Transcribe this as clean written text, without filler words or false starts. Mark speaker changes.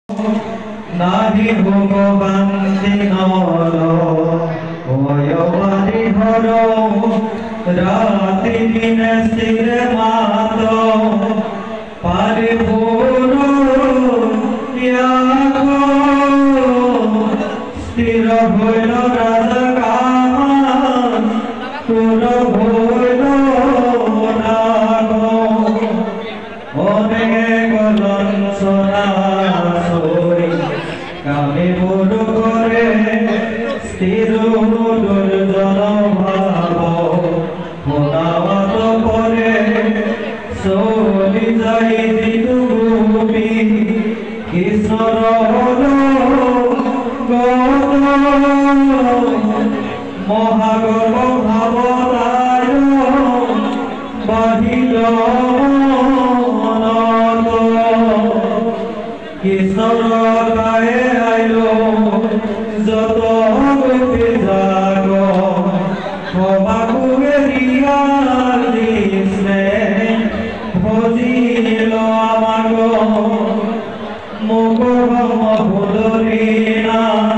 Speaker 1: নাহি ভগবান দিনর ওয়বারি হর রাতি দিনে স্থির মাত পারে ভোর স্থির হইল রাজা কামান তোর হইল নাগ অনেক লঞ্চনা কামে মোর করে স্থির দুর্জন ভাব মনাবত করে চলি যাই দিনুপি কৃষ্ণর হল গত মহাগব ভাবতায় বাহিল কৃষ্ণর গায়ে আইল যত গোপী জাগ সবাকুবে রিয়াল কৃষ্ণে ভজিল আমাগ মুখ ভুলরি না